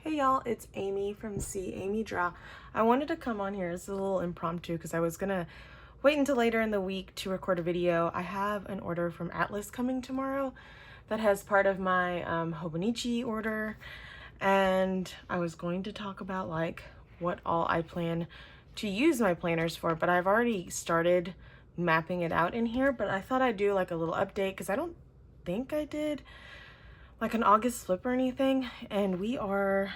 Hey y'all, it's Amy from Amy Draw. I wanted to come on here as a little impromptu because I was gonna wait until later in the week to record a video. I have an order from Atlas coming tomorrow that has part of my Hobonichi order, and I was going to talk about like what all I plan to use my planners for, but I've already started mapping it out in here, but I thought I'd do like a little update because I don't think I did like an August flip or anything, and we are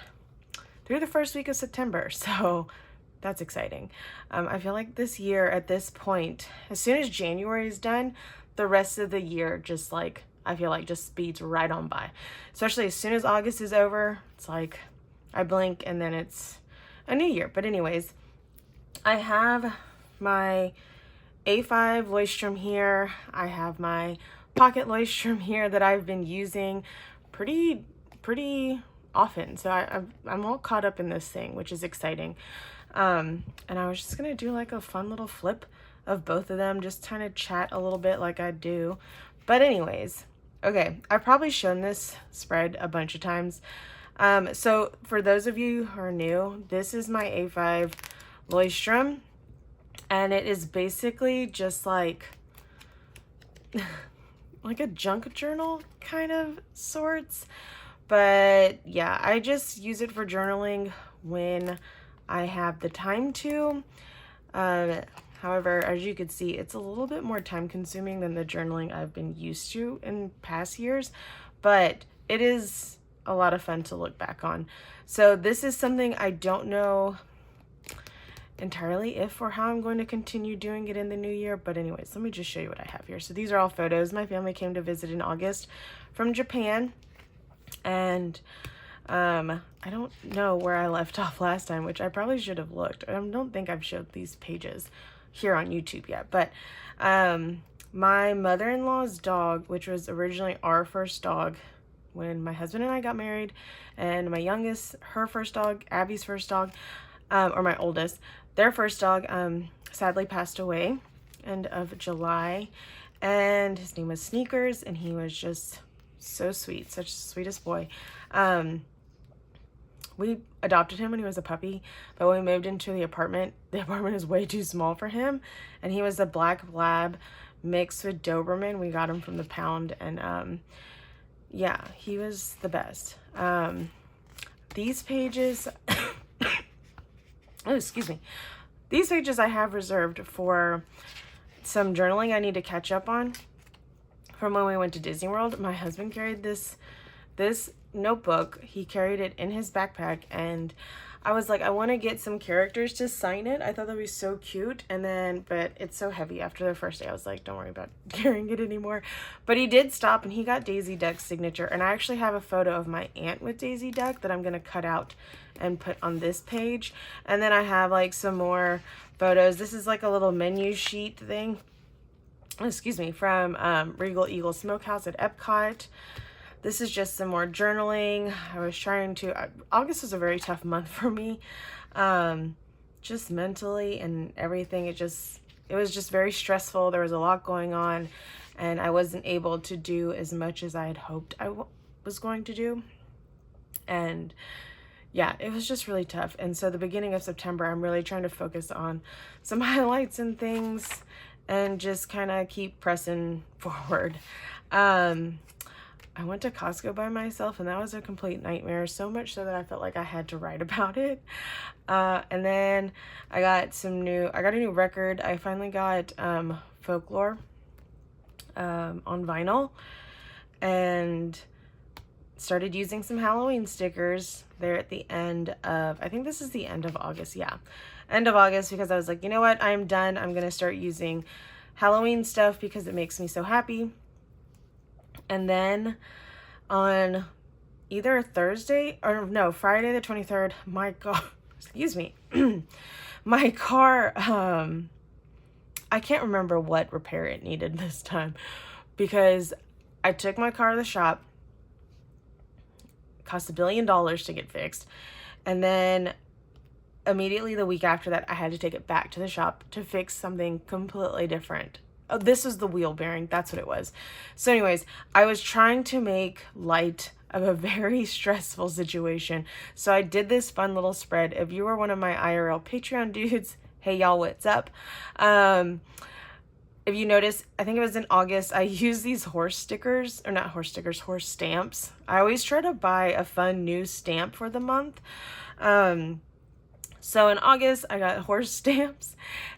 through the first week of September, so that's exciting. I feel like this year at this point, as soon as January is done, the rest of the year just like, I feel like just speeds right on by. Especially as soon as August is over, it's like I blink and then it's a new year. But anyways, I have my A5 Leuchtturm here. I have my pocket Leuchtturm here that I've been using pretty often. So I'm all caught up in this thing, which is exciting. And I was just gonna do like a fun little flip of both of them, just kind of chat a little bit like I do. But anyways, okay, I've probably shown this spread a bunch of times. So for those of you who are new, this is my A5 Leuchtturm, and it is basically just like like a junk journal kind of sorts. But yeah, I just use it for journaling when I have the time to. However, as you can see, it's a little bit more time consuming than the journaling I've been used to in past years, but it is a lot of fun to look back on. So this is something I don't know entirely if or how I'm going to continue doing it in the new year, but anyways, let me just show you what I have here. So these are all photos. My family came to visit in August from Japan, and I don't know where I left off last time, which I probably should have looked. I don't think I've showed these pages here on YouTube yet, but my mother-in-law's dog, which was originally our first dog when my husband and I got married, and my youngest, her first dog, Abby's first dog, or my oldest, their first dog sadly passed away end of July, and his name was Sneakers, and he was just so sweet, such the sweetest boy. We adopted him when he was a puppy, but when we moved into the apartment is way too small for him, and he was a black lab mixed with Doberman. We got him from the pound, and yeah, he was the best. These pages oh, excuse me. These pages I have reserved for some journaling I need to catch up on from when we went to Disney World. My husband carried this notebook. He carried it in his backpack, and I was like, I want to get some characters to sign it. I thought that'd be so cute. And then, but it's so heavy after the first day. I was like, don't worry about carrying it anymore. But he did stop, and he got Daisy Duck's signature. And I actually have a photo of my aunt with Daisy Duck that I'm going to cut out and put on this page. And then I have like some more photos. This is like a little menu sheet thing, excuse me, from Regal Eagle Smokehouse at Epcot. This is just some more journaling. I was trying to, August was a very tough month for me, just mentally and everything. It was just very stressful. There was a lot going on, and I wasn't able to do as much as I had hoped I was going to do. And yeah, it was just really tough. And so the beginning of September, I'm really trying to focus on some highlights and things and just kind of keep pressing forward. I went to Costco by myself, and that was a complete nightmare, so much so that I felt like I had to write about it. And then I got a new record. I finally got Folklore on vinyl, and started using some Halloween stickers there at the end of, I think this is the end of August, yeah. End of August, because I was like, you know what, I'm done. I'm going to start using Halloween stuff because it makes me so happy. And then on either Thursday or no, Friday the 23rd, my car, excuse me, my car, I can't remember what repair it needed this time, because I took my car to the shop. It cost $1 billion to get fixed. And then immediately the week after that, I had to take it back to the shop to fix something completely different. Oh, this was the wheel bearing. That's what it was. So anyways, I was trying to make light of a very stressful situation. So I did this fun little spread. If you were one of my IRL Patreon dudes, hey y'all, what's up? If you notice, I think it was in August, I used these horse stickers, or not horse stickers, horse stamps. I always try to buy a fun new stamp for the month. So in August, I got horse stamps,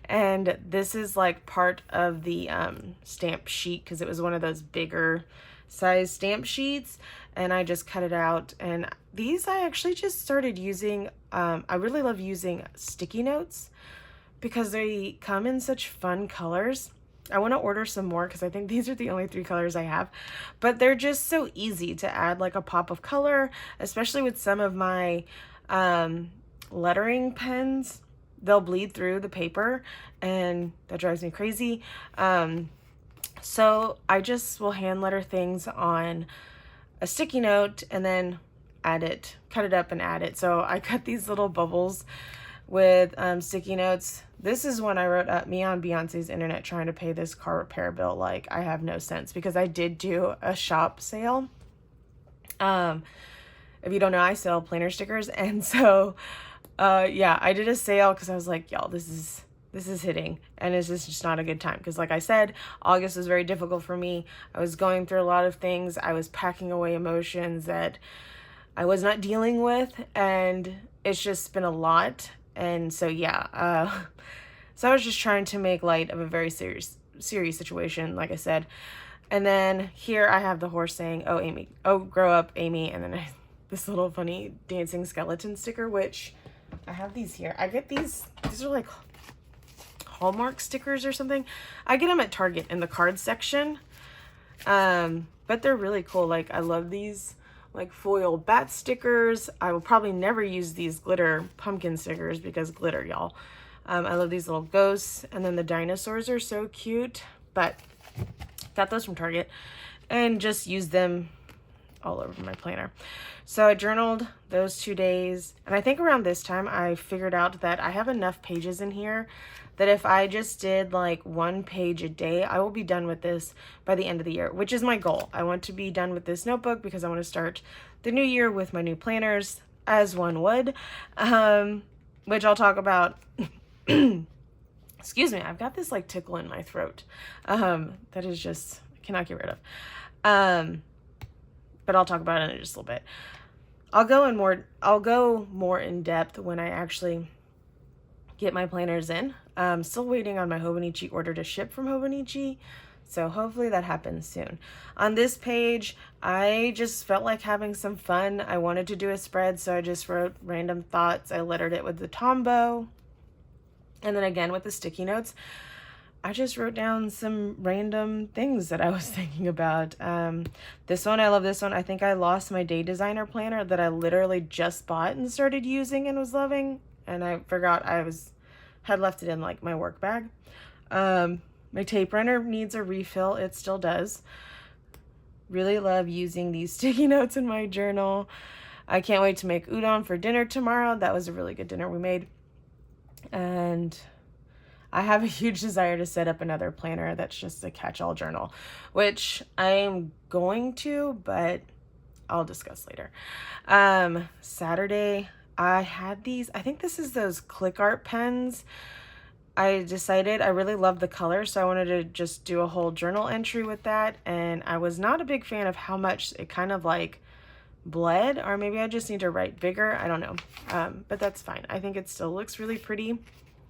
and this is like part of the stamp sheet because it was one of those bigger size stamp sheets, and I just cut it out. And these I actually just started using. I really love using sticky notes because they come in such fun colors. I want to order some more because I think these are the only 3 colors I have, but they're just so easy to add like a pop of color, especially with some of my lettering pens. They'll bleed through the paper and that drives me crazy. So I just will hand letter things on a sticky note and then cut it up and add it. So I cut these little bubbles with sticky notes. This is when I wrote up me on Beyonce's internet trying to pay this car repair bill like I have no sense, because I did do a shop sale. If you don't know, I sell planner stickers, and so yeah, I did a sale because I was like, y'all, this is hitting, and it's just not a good time because, like I said, August was very difficult for me. I was going through a lot of things. I was packing away emotions that I was not dealing with, and it's just been a lot. And so yeah, so I was just trying to make light of a very serious situation, like I said. And then here I have the horse saying, "Oh Amy, oh grow up, Amy," and then this little funny dancing skeleton sticker, which I have these here. I get these are like Hallmark stickers or something. I get them at Target in the card section, but they're really cool. Like, I love these like foil bat stickers. I will probably never use these glitter pumpkin stickers because glitter, y'all. I love these little ghosts, and then the dinosaurs are so cute, but got those from Target and just used them all over my planner. So I journaled those 2 days, and I think around this time I figured out that I have enough pages in here that if I just did like 1 page a day, I will be done with this by the end of the year, which is my goal. I want to be done with this notebook because I want to start the new year with my new planners, as one would, which I'll talk about. Excuse me, I've got this like tickle in my throat that is just, I cannot get rid of. But I'll talk about it in just a little bit. I'll go more in depth when I actually get my planners in. I'm still waiting on my Hobonichi order to ship from Hobonichi, so hopefully that happens soon. On this page, I just felt like having some fun. I wanted to do a spread, so I just wrote random thoughts. I lettered it with the Tombow, and then again with the sticky notes. I just wrote down some random things that I was thinking about. This one, I love this one. I think I lost my day designer planner that I literally just bought and started using and was loving, and I forgot had left it in like my work bag. My tape runner needs a refill. It still does. Really love using these sticky notes in my journal. I can't wait to make udon for dinner tomorrow. That was a really good dinner we made. And I have a huge desire to set up another planner that's just a catch-all journal, which I am going to, but I'll discuss later. Saturday, I had these, I think this is those click art pens. I decided I really love the color, so I wanted to just do a whole journal entry with that, and I was not a big fan of how much it kind of like bled, or maybe I just need to write bigger. I don't know, but that's fine. I think it still looks really pretty.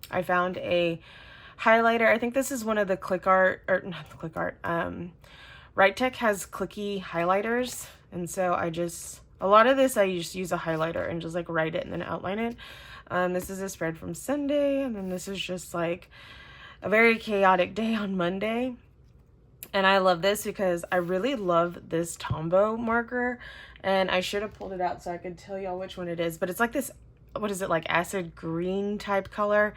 I found a highlighter. I think this is one of the click art, or not the click art, Right Tech has clicky highlighters, and so a lot of this I just use a highlighter and just like write it and then outline it. This is a spread from Sunday, and then this is just like a very chaotic day on Monday. And I love this because I really love this Tombow marker, and I should have pulled it out so I could tell y'all which one it is, but it's like this, what is it, like acid green type color.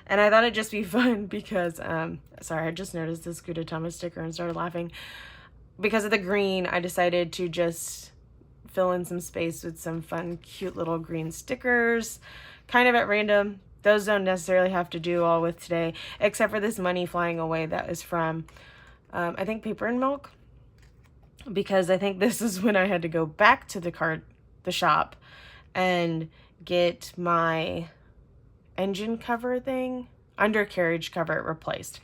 And I thought it'd just be fun because, sorry, I just noticed this Gudetama sticker and started laughing. Because of the green, I decided to just fill in some space with some fun, cute little green stickers, kind of at random. Those don't necessarily have to do all with today, except for this money flying away that is from, I think, Paper and Milk. because I think this is when I had to go back to the shop and get my engine cover thing, undercarriage cover replaced.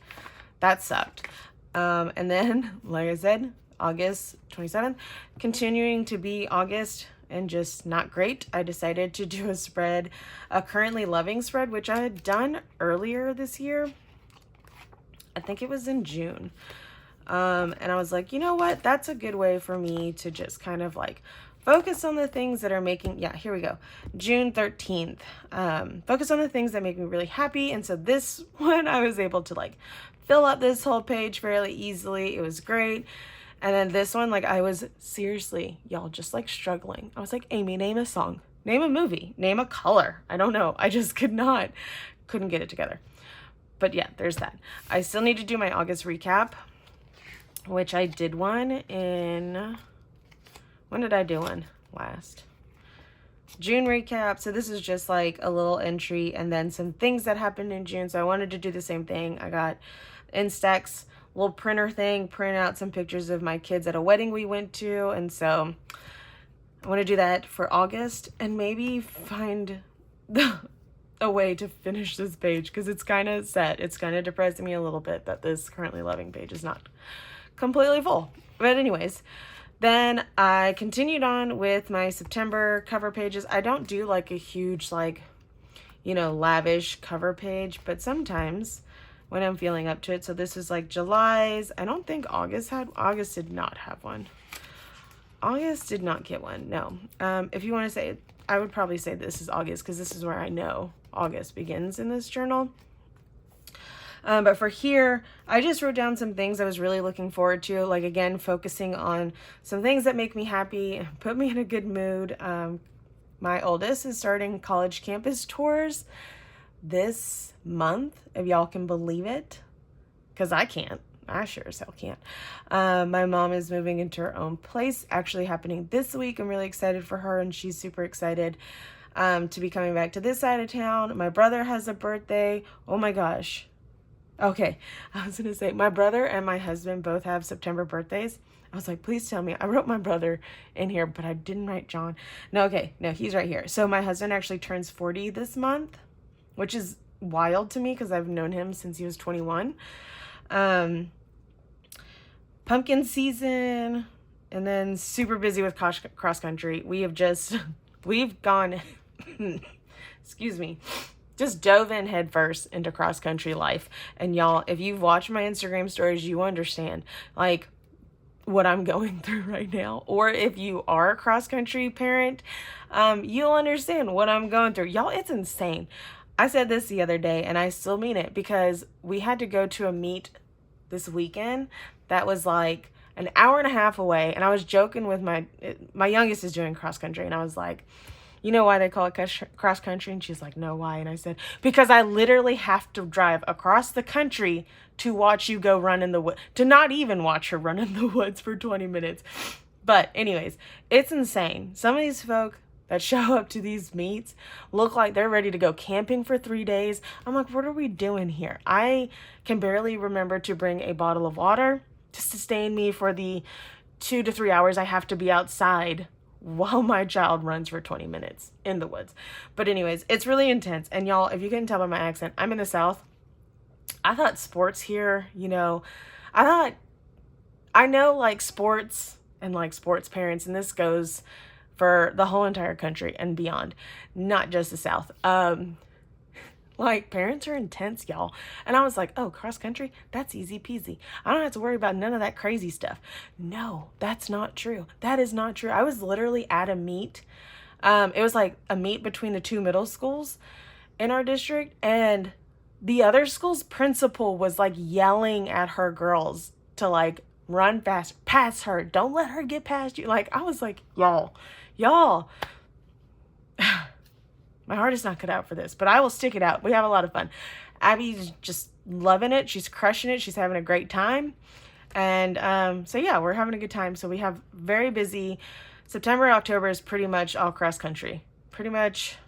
That sucked. And then, like I said, August 27th, continuing to be August and just not great. I decided to do a spread, a currently loving spread, which I had done earlier this year. I think it was in June. And I was like, you know what? That's a good way for me to just kind of like focus on the things that are making, yeah, here we go. June 13th. Focus on the things that make me really happy. And so this one, I was able to like fill up this whole page fairly easily. It was great. And then this one, like I was seriously, y'all, just like struggling. I was like, Amy, name a song, name a movie, name a color. I don't know. I just couldn't get it together. But yeah, there's that. I still need to do my August recap, which I did one in, when did I do one last? June recap. So this is just like a little entry and then some things that happened in June. So I wanted to do the same thing. I got Instax little printer thing, print out some pictures of my kids at a wedding we went to. And so I want to do that for August and maybe find a way to finish this page because it's kind of set. It's kind of depressing me a little bit that this currently loving page is not completely full. But anyways, then I continued on with my September cover pages. I don't do like a huge, like, you know, lavish cover page, but sometimes when I'm feeling up to it. So this is like July's. I don't think August did not have one. August did not get one. No. If you want to say, I would probably say this is August because this is where I know August begins in this journal. But for here, I just wrote down some things I was really looking forward to. Like, again, focusing on some things that make me happy, put me in a good mood. My oldest is starting college campus tours this month, if y'all can believe it, because I can't. I sure as hell can't. My mom is moving into her own place, actually happening this week. I'm really excited for her, and she's super excited to be coming back to this side of town. My brother has a birthday. Oh my gosh. Okay, I was gonna say my brother and my husband both have September birthdays. I was like, please tell me. I wrote my brother in here, but I didn't write John. No, okay, no, he's right here. So my husband actually turns 40 this month, which is wild to me because I've known him since he was 21. Pumpkin season, and then super busy with cross country. We've gone, excuse me, just dove in head first into cross country life. And y'all, if you've watched my Instagram stories, you understand like what I'm going through right now. Or if you are a cross country parent, you'll understand what I'm going through. Y'all, it's insane. I said this the other day and I still mean it because we had to go to a meet this weekend that was like an hour and a half away. And I was joking with my youngest is doing cross country. And I was like, you know why they call it cross country? And she's like, no, why? And I said, because I literally have to drive across the country to watch you go run in the woods, to not even watch her run in the woods for 20 minutes. But anyways, it's insane. Some of these folk that show up to these meets look like they're ready to go camping for 3 days. I'm like, what are we doing here? I can barely remember to bring a bottle of water to sustain me for the 2 to 3 hours I have to be outside while my child runs for 20 minutes in the woods. But anyways, it's really intense. And y'all, if you can tell by my accent, I'm in the South. I thought sports here, you know, I know like sports and like sports parents, and this goes for the whole entire country and beyond, not just the South. Like parents are intense, y'all. And I was like, oh, cross country, that's easy peasy. I don't have to worry about none of that crazy stuff. No, that's not true. That is not true. I was literally at a meet. It was like a meet between the 2 middle schools in our district, and the other school's principal was like yelling at her girls to like run fast, pass her. Don't let her get past you. Like, I was like, y'all. My heart is not cut out for this, but I will stick it out. We have a lot of fun. Abby's just loving it. She's crushing it. She's having a great time. And so yeah, we're having a good time. So we have very busy. September, October is pretty much all cross country. Pretty much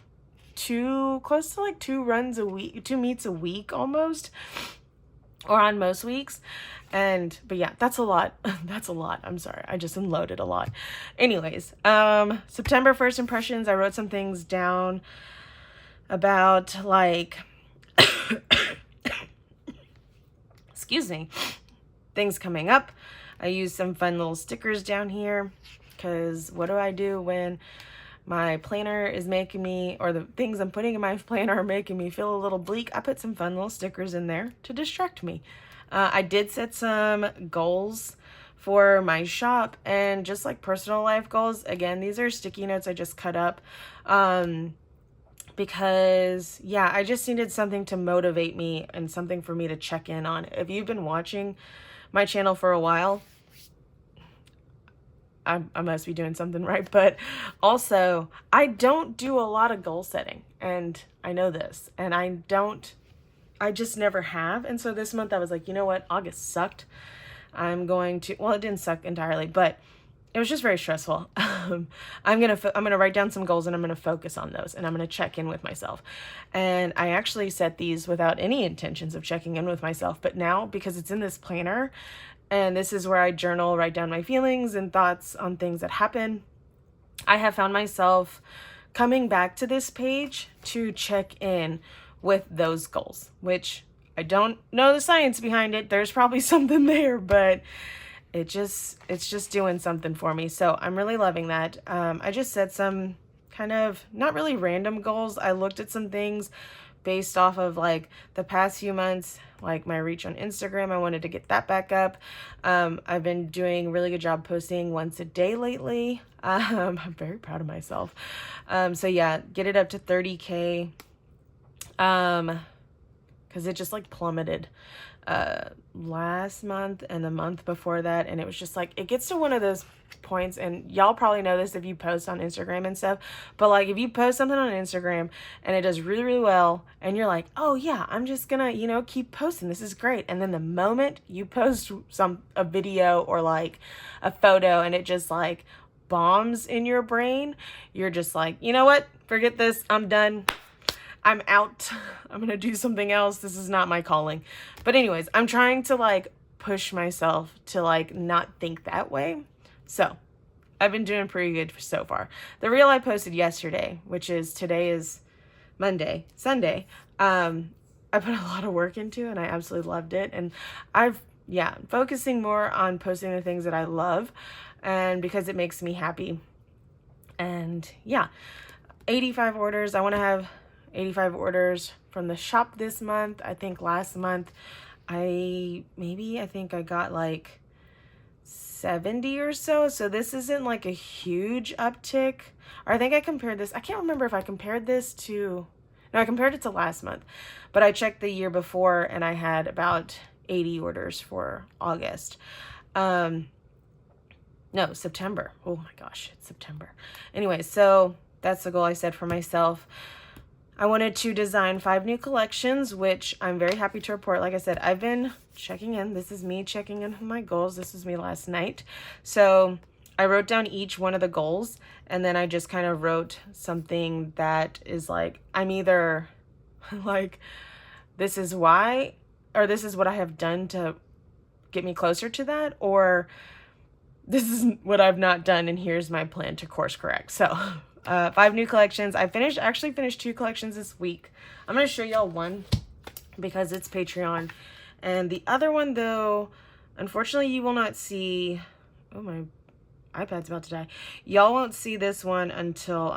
close to like 2 runs a week, 2 meets a week almost, or on most weeks. But yeah, that's a lot. That's a lot. I'm sorry. I just unloaded a lot. Anyways, September first impressions, I wrote some things down about like, excuse me, things coming up. I used some fun little stickers down here because what do I do when my planner is making me, or the things I'm putting in my planner are making me feel a little bleak? I put some fun little stickers in there to distract me. I did set some goals for my shop and just like personal life goals. Again, these are sticky notes I just cut up because yeah, I just needed something to motivate me and something for me to check in on. If you've been watching my channel for a while, I must be doing something right. But also, I don't do a lot of goal setting, and I know this, and I just never have. And so this month I was like, you know what? August sucked. I'm going to, well, it didn't suck entirely, but it was just very stressful. I'm gonna write down some goals and I'm gonna focus on those and I'm gonna check in with myself. And I actually set these without any intentions of checking in with myself, but now because it's in this planner and this is where I journal, write down my feelings and thoughts on things that happen, I have found myself coming back to this page to check in with those goals, which I don't know the science behind it. There's probably something there, but it's just doing something for me. So I'm really loving that. I just set some kind of not really random goals. I looked at some things based off of like the past few months, like my reach on Instagram. I wanted to get that back up. I've been doing a really good job posting once a day lately. I'm very proud of myself. So yeah, get it up to 30K. Because it just like plummeted last month and the month before that, and it was just like, it gets to one of those points, and y'all probably know this if you post on Instagram and stuff, but like if you post something on Instagram and it does really, really well and you're like, oh yeah, I'm just gonna, you know, keep posting, this is great, and then the moment you post a video or like a photo and it just like bombs in your brain, you're just like, you know what, forget this, I'm done, I'm out, I'm gonna do something else, this is not my calling. But anyways, I'm trying to like push myself to like not think that way. So I've been doing pretty good so far. The reel I posted yesterday, which is, today is Sunday, I put a lot of work into and I absolutely loved it. And focusing more on posting the things that I love, and because it makes me happy. And yeah, 85 orders. I want to have 85 orders from the shop this month. I think last month I think I got like 70 or so. So this isn't like a huge uptick. Or I think I compared this. I can't remember if I compared this to, no, I compared it to last month, but I checked the year before and I had about 80 orders for August. No, September. Oh my gosh, it's September. Anyway, so that's the goal I set for myself. I wanted to design 5 new collections, which I'm very happy to report. Like I said, I've been checking in. This is me checking in with my goals. This is me last night. So I wrote down each one of the goals, and then I just kind of wrote something that is like, I'm either like, this is why, or this is what I have done to get me closer to that, or this is what I've not done and here's my plan to course correct. So 5 new collections. I actually finished 2 collections this week. I'm going to show y'all one because it's Patreon. And the other one though, unfortunately you will not see, oh my iPad's about to die. Y'all won't see this one until,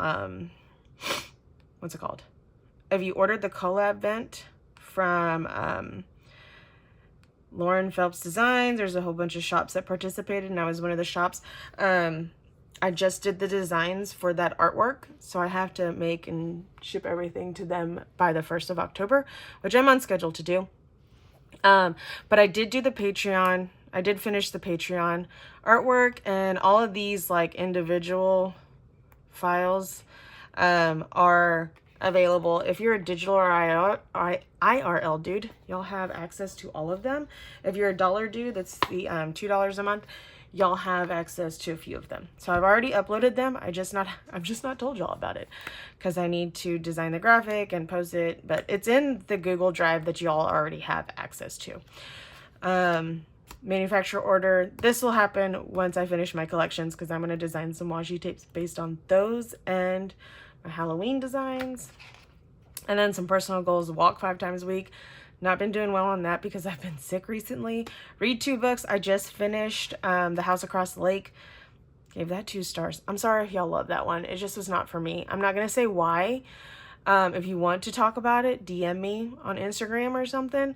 what's it called? If you ordered the collab vent from Lauren Phelps Designs, there's a whole bunch of shops that participated and I was one of the shops. I just did the designs for that artwork, so I have to make and ship everything to them by the 1st of October, which I'm on schedule to do. But I did do the Patreon. I did finish the Patreon artwork, and all of these like individual files are available. If you're a digital or IRL dude, you'll have access to all of them. If you're a dollar dude, that's the $2 a month, y'all have access to a few of them. So I've already uploaded them. I've just not told y'all about it because I need to design the graphic and post it, but it's in the Google Drive that y'all already have access to. manufacturer order. This will happen once I finish my collections because I'm going to design some washi tapes based on those and my Halloween designs. And then some personal goals, walk 5 times a week. Not been doing well on that because I've been sick recently. Read 2 books. I just finished The House Across the Lake. Gave that 2 stars. I'm sorry if y'all love that one. It just was not for me. I'm not going to say why. If you want to talk about it, DM me on Instagram or something.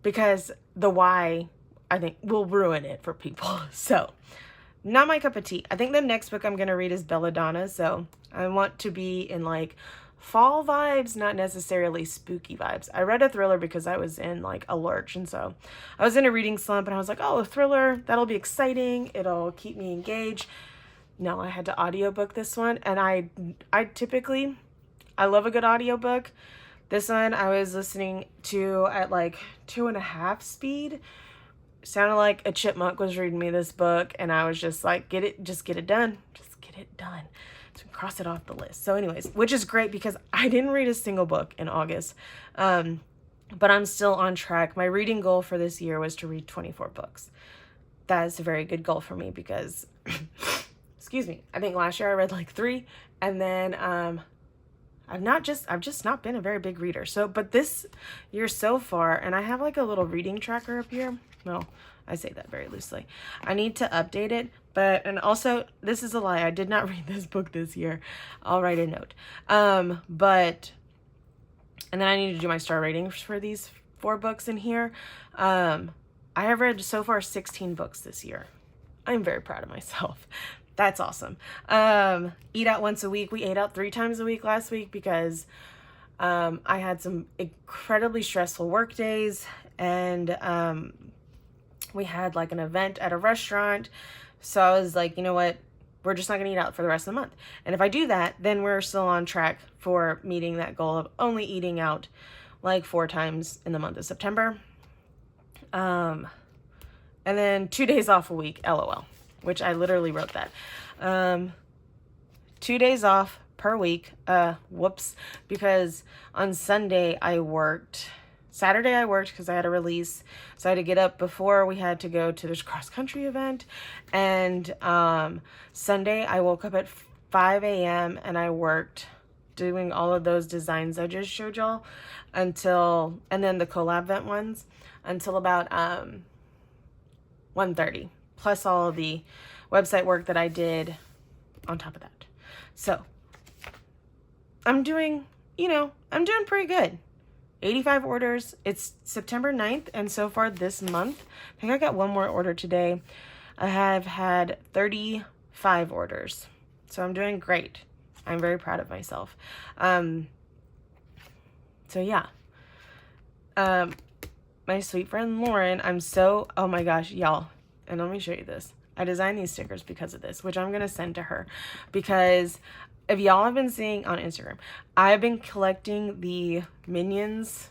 Because the why, I think, will ruin it for people. So, not my cup of tea. I think the next book I'm going to read is Belladonna. So, I want to be in like fall vibes, not necessarily spooky vibes. I read a thriller because I was in like a lurch, and so I was in a reading slump, and I was like, oh, a thriller, that'll be exciting, it'll keep me engaged. No, I had to audiobook this one, and I typically, I love a good audiobook. This one I was listening to at like 2.5 speed. Sounded like a chipmunk was reading me this book, and I was just like, get it done. Just get it done. So cross it off the list. So anyways, which is great because I didn't read a single book in August. But I'm still on track. My reading goal for this year was to read 24 books. That is a very good goal for me because, excuse me, I think last year I read like 3, and then I've just not been a very big reader. So, but this year so far, and I have like a little reading tracker up here. Well, I say that very loosely. I need to update it, and also, this is a lie. I did not read this book this year. I'll write a note. And then I need to do my star ratings for these 4 books in here. I have read so far 16 books this year. I'm very proud of myself. That's awesome. Eat out once a week. We ate out 3 times a week last week because I had some incredibly stressful work days, and we had like an event at a restaurant. So I was like, you know what? We're just not going to eat out for the rest of the month. And if I do that, then we're still on track for meeting that goal of only eating out like 4 times in the month of September. And then 2 days off a week, LOL, which I literally wrote that. 2 days off per week. Whoops. Because on Sunday I worked. Saturday I worked because I had a release. So I had to get up before we had to go to this cross-country event. And Sunday I woke up at 5 a.m. and I worked doing all of those designs I just showed y'all and then the collab event ones until about 1:30. Plus all of the website work that I did on top of that. So I'm doing pretty good. 85 orders. It's September 9th, and so far this month, I think I got 1 more order today. I have had 35 orders. So I'm doing great. I'm very proud of myself. So yeah. My sweet friend Lauren, oh my gosh, y'all. And let me show you this. I designed these stickers because of this, which I'm going to send to her. Because if y'all have been seeing on Instagram, I've been collecting the Minions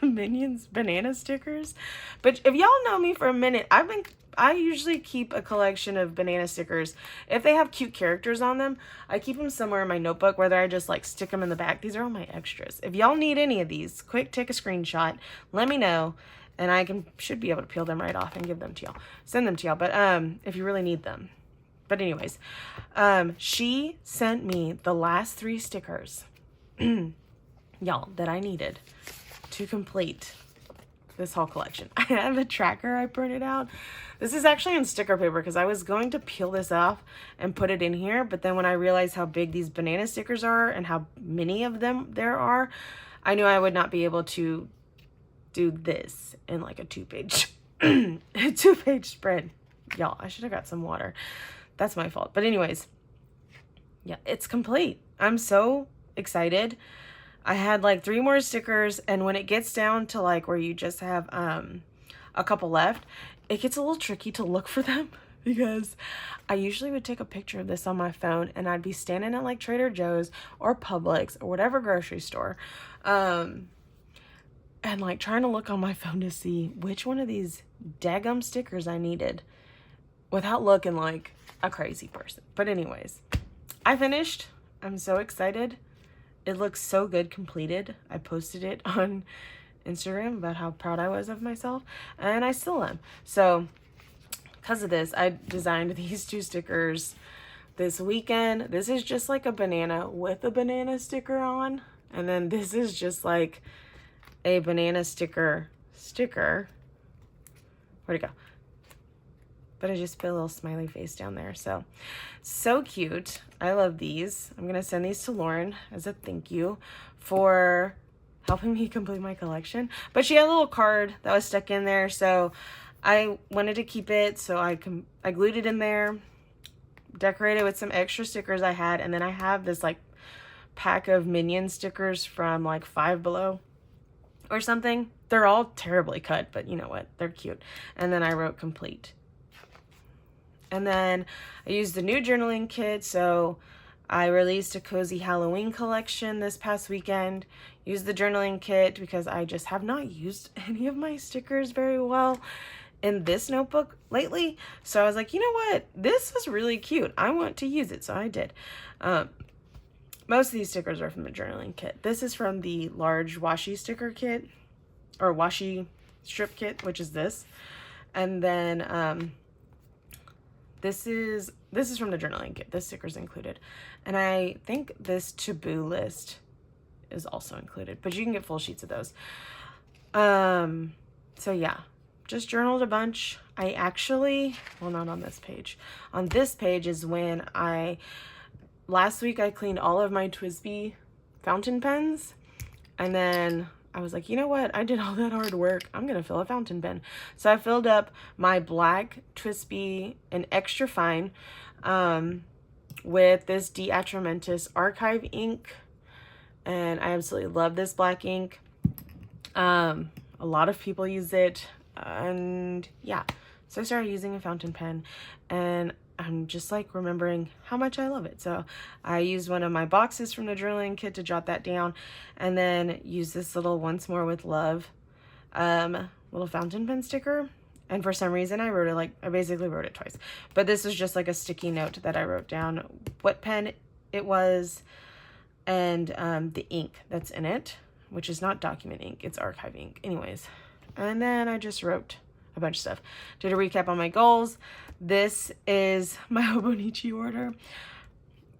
banana stickers. But if y'all know me for a minute, I usually keep a collection of banana stickers. If they have cute characters on them, I keep them somewhere in my notebook, whether I just like stick them in the back. These are all my extras. If y'all need any of these, quick take a screenshot, let me know, and I should be able to peel them right off and give them to y'all. Send them to y'all, but if you really need them. But anyways, she sent me the last 3 stickers, y'all, that I needed to complete this whole collection. I have a tracker I printed out. This is actually on sticker paper because I was going to peel this off and put it in here, but then when I realized how big these banana stickers are and how many of them there are, I knew I would not be able to do this in like a 2-page a 2-page spread. Y'all, I should have got some water. That's my fault. But anyways, yeah, it's complete. I'm so excited. I had like 3 more stickers, and when it gets down to like where you just have a couple left, it gets a little tricky to look for them because I usually would take a picture of this on my phone and I'd be standing at like Trader Joe's or Publix or whatever grocery store and like trying to look on my phone to see which one of these daggum stickers I needed without looking like a crazy person. But anyways, I finished. I'm so excited. It looks so good completed. I posted it on Instagram about how proud I was of myself, and I still am. So because of this, I designed these 2 stickers this weekend. This is just like a banana with a banana sticker on, and then this is just like a banana sticker. Where'd it go? But I just put a little smiley face down there. So cute. I love these. I'm gonna send these to Lauren as a thank you for helping me complete my collection. But she had a little card that was stuck in there, so I wanted to keep it, so I glued it in there, decorated with some extra stickers I had, and then I have this like pack of Minion stickers from like Five Below or something. They're all terribly cut, but you know what? They're cute. And then I wrote complete. And then I used the new journaling kit, so I released a cozy Halloween collection this past weekend. Used the journaling kit because I just have not used any of my stickers very well in this notebook lately. So I was like, you know what? This is really cute. I want to use it, so I did. Most of these stickers are from the journaling kit. This is from the large washi sticker kit, or washi strip kit, which is this. And then this is from the journaling kit. This sticker's included. And I think this to-do list is also included, but you can get full sheets of those. So yeah, just journaled a bunch. I actually, well, not on this page. On this page is when last week I cleaned all of my TWSBI fountain pens, and then I was like, you know what? I did all that hard work. I'm going to fill a fountain pen. So I filled up my black TWSBI in extra fine with this De Atramentis archive ink. And I absolutely love this black ink. A lot of people use it. And yeah, so I started using a fountain pen, and I'm just like remembering how much I love it. So I used one of my boxes from the journaling kit to jot that down, and then use this little Once More with Love little fountain pen sticker. And for some reason I wrote it I basically wrote it twice, but this is just like a sticky note that I wrote down what pen it was and the ink that's in it, which is not document ink, it's archive ink. Anyways, and then I just wrote a bunch of stuff. Did a recap on my goals. This is my Hobonichi order.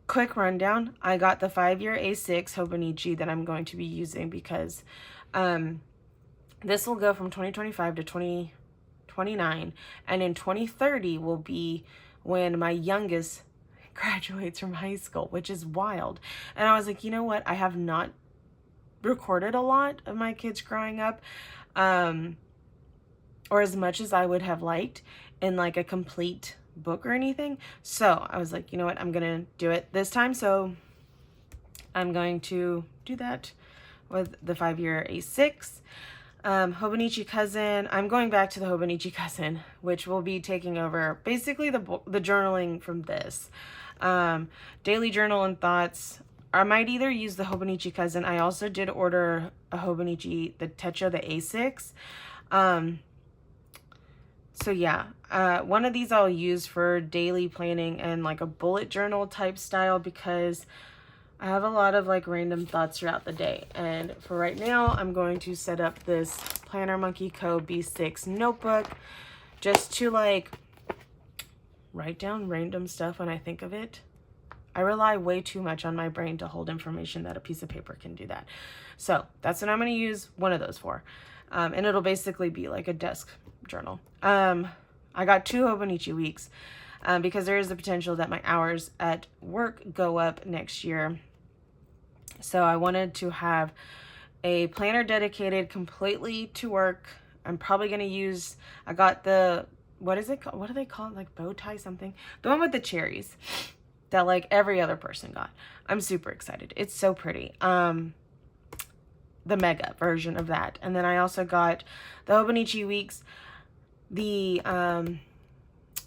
Quick rundown. I got the 5-year A6 Hobonichi that I'm going to be using because this will go from 2025 to 2029, and in 2030 will be when my youngest graduates from high school, which is wild. And I was like, you know what? I have not recorded a lot of my kids growing up, or as much as I would have liked in like a complete book or anything. So I was like, you know what? I'm going to do it this time. So I'm going to do that with the 5-year A6. Hobonichi Cousin. I'm going back to the Hobonichi Cousin, which will be taking over basically the journaling from this. Daily journal and thoughts. I might either use the Hobonichi Cousin. I also did order a Hobonichi, the Techo, the A6. So yeah, one of these I'll use for daily planning and like a bullet journal type style, because I have a lot of like random thoughts throughout the day. And for right now, I'm going to set up this Planner Monkey Co. B6 notebook just to like write down random stuff when I think of it. I rely way too much on my brain to hold information that a piece of paper can do that. So that's what I'm going to use one of those for. And it'll basically be like a desk journal. I got 2 Hobonichi weeks because there is the potential that my hours at work go up next year. So I wanted to have a planner dedicated completely to work. I'm probably going to use, I got the, what is it called? What do they call it? Like bow tie something? The one with the cherries that like every other person got. I'm super excited. It's so pretty. The mega version of that. And then I also got the Hobonichi Weeks, the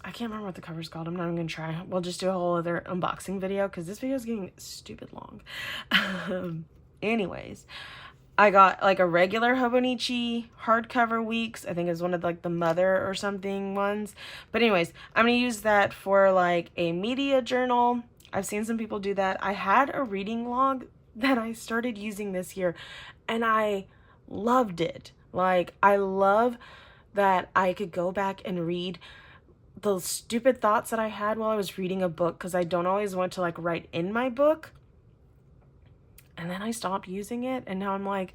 I can't remember what the cover's called. I'm not even gonna try. We'll just do a whole other unboxing video because this video is getting stupid long. Anyways, I got like a regular Hobonichi hardcover Weeks. I think it's one of like the Mother or something ones. But anyways, I'm gonna use that for like a media journal. I've seen some people do that. I had a reading log that I started using this year, and I loved it. Like, I love that I could go back and read the stupid thoughts that I had while I was reading a book, because I don't always want to like write in my book. And then I stopped using it, and now I'm like,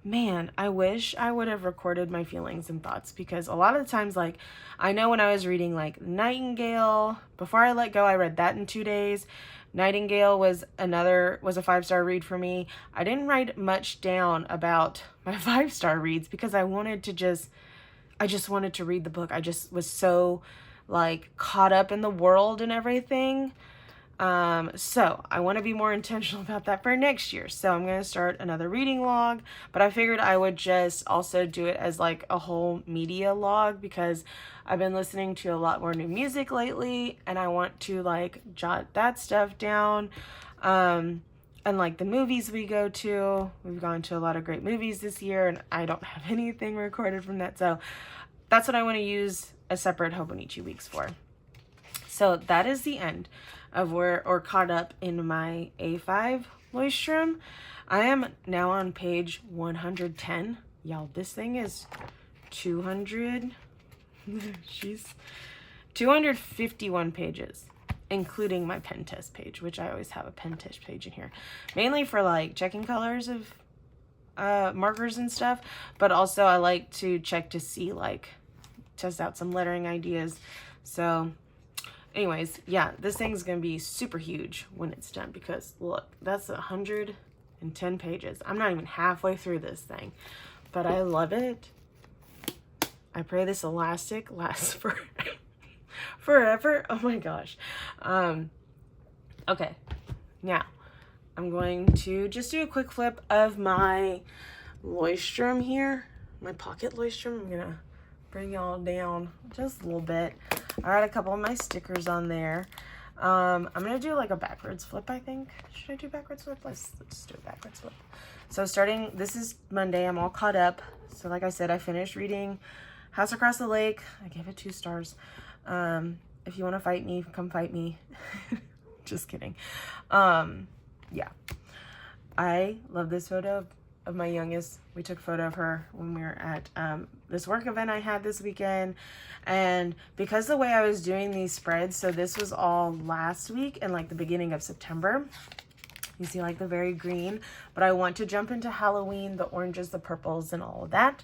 man, I wish I would have recorded my feelings and thoughts, because a lot of the times, like, I know when I was reading like Nightingale, Before I Let Go, I read that in 2 days. Nightingale was a 5-star read for me. I didn't write much down about my 5-star reads because I just wanted to read the book. I just was so like caught up in the world and everything. So I want to be more intentional about that for next year. So I'm going to start another reading log, but I figured I would just also do it as like a whole media log, because I've been listening to a lot more new music lately, and I want to like jot that stuff down. And like the movies we go to, we've gone to a lot of great movies this year, and I don't have anything recorded from that. So that's what I want to use a separate Hobonichi weeks for. So that is the end of caught up in my A5 Leuchtturm. I am now on page 110. Y'all, this thing is 200. She's 251 pages, including my pen test page, which I always have a pen test page in here, mainly for like checking colors of markers and stuff, but also I like to check to see, like, test out some lettering ideas. So anyways, yeah, this thing's gonna be super huge when it's done, because look, that's 110 pages. I'm not even halfway through this thing, but I love it. I pray this elastic lasts for forever. Oh my gosh. Okay, now I'm going to just do a quick flip of my Leuchtturm here, my pocket Leuchtturm. I'm gonna bring y'all down just a little bit. I got a couple of my stickers on there. I'm gonna do like a backwards flip, I think. Should I do backwards flip? Let's do a backwards flip. So starting, this is Monday, I'm all caught up. So like I said, I finished reading House Across the Lake. I gave it 2 stars. If you want to fight me, come fight me. Just kidding. Yeah. I love this photo of my youngest. We took a photo of her when we were at this work event I had this weekend. And because the way I was doing these spreads, so this was all last week and like the beginning of September. You see like the very green, but I want to jump into Halloween, the oranges, the purples, and all of that.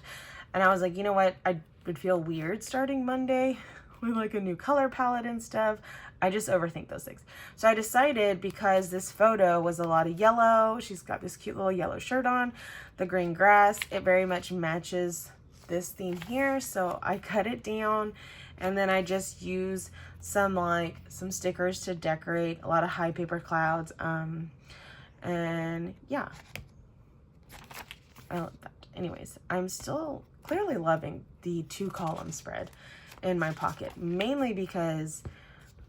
And I was like, you know what? I would feel weird starting Monday with like a new color palette and stuff. I just overthink those things. So I decided, because this photo was a lot of yellow, she's got this cute little yellow shirt on, the green grass, it very much matches this theme here. So I cut it down, and then I just use some stickers to decorate, a lot of high paper clouds. And yeah, I love that. Anyways, I'm still clearly loving the 2-column spread in my pocket, mainly because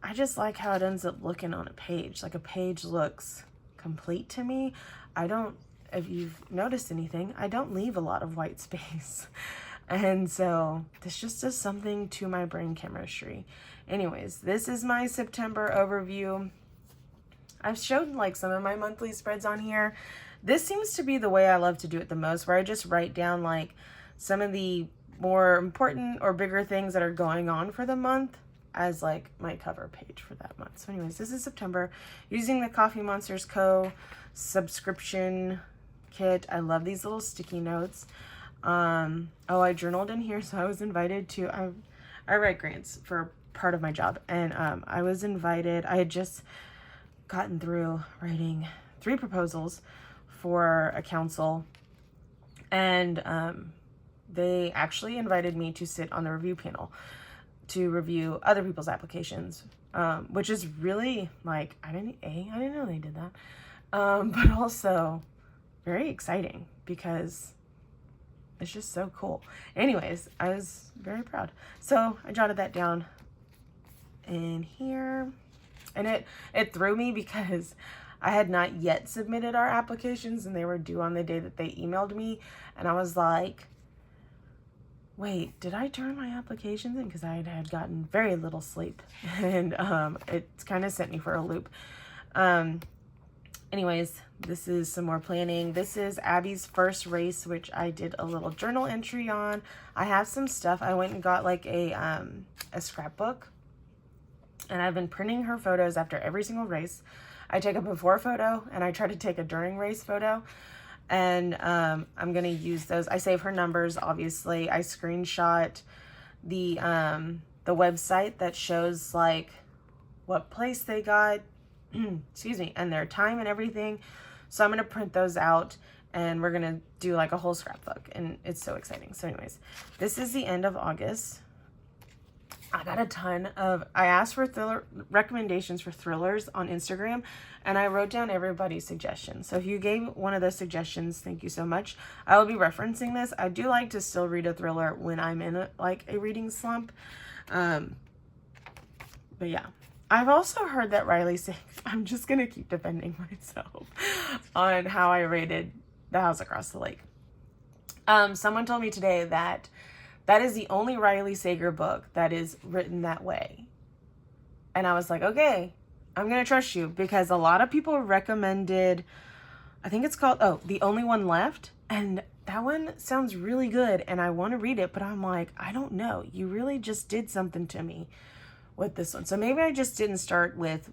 I just like how it ends up looking on a page. Like, a page looks complete to me. If you've noticed anything, I don't leave a lot of white space. And so this just does something to my brain chemistry. Anyways, this is my September overview. I've showed like some of my monthly spreads on here. This seems to be the way I love to do it the most, where I just write down like some of the more important or bigger things that are going on for the month as like my cover page for that month. So anyways, this is September, using the Coffee Monsters Co. subscription kit. I love these little sticky notes. Oh, I journaled in here, so I was invited to, I write grants for part of my job, and I was invited. I had just gotten through writing 3 proposals for a council, and they actually invited me to sit on the review panel to review other people's applications, which is really like, I didn't know they did that, but also very exciting because it's just so cool. Anyways, I was very proud. So I jotted that down in here, and it threw me because I had not yet submitted our applications, and they were due on the day that they emailed me, and I was like, wait, did I turn my applications in? Because I had gotten very little sleep, and it kind of sent me for a loop. anyways, this is some more planning. This is Abby's first race, which I did a little journal entry on. I have some stuff. I went and got like a scrapbook, and I've been printing her photos after every single race. I take a before photo and I try to take a during race photo, and I'm going to use those. I save her numbers, obviously. I screenshot the website that shows like what place they got, excuse me, and their time and everything. So I'm going to print those out, and we're going to do like a whole scrapbook, and it's so exciting. So anyways, this is the end of August. I got a ton of, I asked for recommendations for thrillers on Instagram, and I wrote down everybody's suggestions. So if you gave one of those suggestions, thank you so much. I will be referencing this. I do like to still read a thriller when I'm in a reading slump. But yeah, I've also heard that Riley saying, I'm just going to keep defending myself on how I rated The House Across the Lake. Someone told me today that that is the only Riley Sager book that is written that way. And I was like, okay, I'm going to trust you, because a lot of people recommended, I think it's called, The Only One Left. And that one sounds really good, and I want to read it, but I'm like, I don't know. You really just did something to me with this one. So maybe I just didn't start with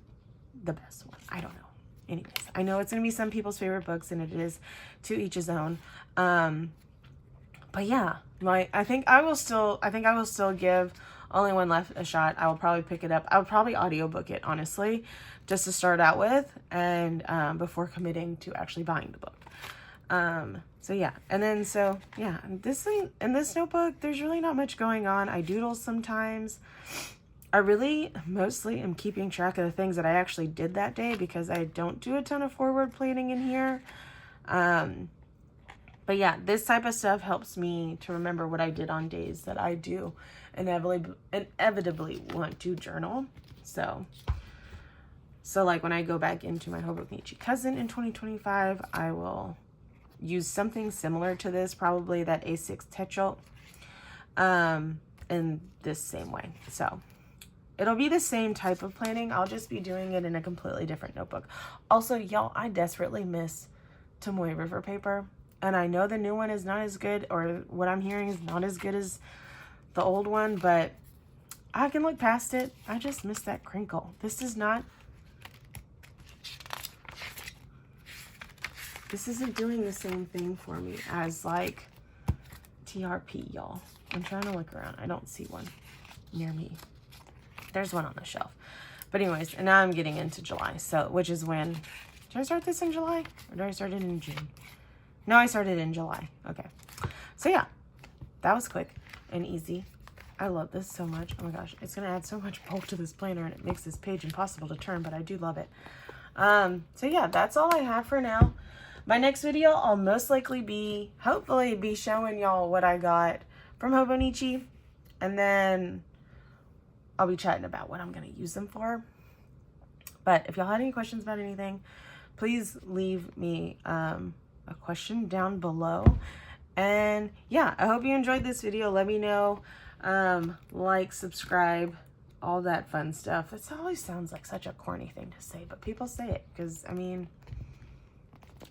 the best one. I don't know. Anyways, I know it's going to be some people's favorite books, and it is to each his own. But yeah, I think I will still give Only One Left a shot. I will probably pick it up. I would probably audiobook it, honestly, just to start out with, and before committing to actually buying the book. So yeah, and then in this notebook, there's really not much going on. I doodle sometimes. I really mostly am keeping track of the things that I actually did that day, because I don't do a ton of forward planning in here. But yeah, this type of stuff helps me to remember what I did on days that I do inevitably want to journal. So like when I go back into my Hobonichi cousin in 2025, I will use something similar to this, probably that A6 Tetralt, in this same way. So it'll be the same type of planning. I'll just be doing it in a completely different notebook. Also, y'all, I desperately miss Tomoe River paper. And I know the new one is not as good, or what I'm hearing is not as good as the old one, but I can look past it. I just miss that crinkle. This isn't doing the same thing for me as like TRP, y'all. I'm trying to look around. I don't see one near me. There's one on the shelf. But anyways, and now I'm getting into July. So, which is when, did I start this in July? Or did I start it in June? No, I started in July. Okay. So yeah, that was quick and easy. I love this so much. Oh my gosh, it's going to add so much bulk to this planner, and it makes this page impossible to turn, but I do love it. So yeah, that's all I have for now. My next video, I'll most likely hopefully be showing y'all what I got from Hobonichi, and then I'll be chatting about what I'm going to use them for. But if y'all had any questions about anything, please leave me a question down below. And yeah, I hope you enjoyed this video. Let me know, like, subscribe, all that fun stuff. It always sounds like such a corny thing to say, but people say it because, I mean,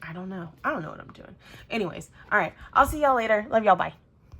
I don't know what I'm doing. Anyways, all right, I'll see y'all later. Love y'all. Bye.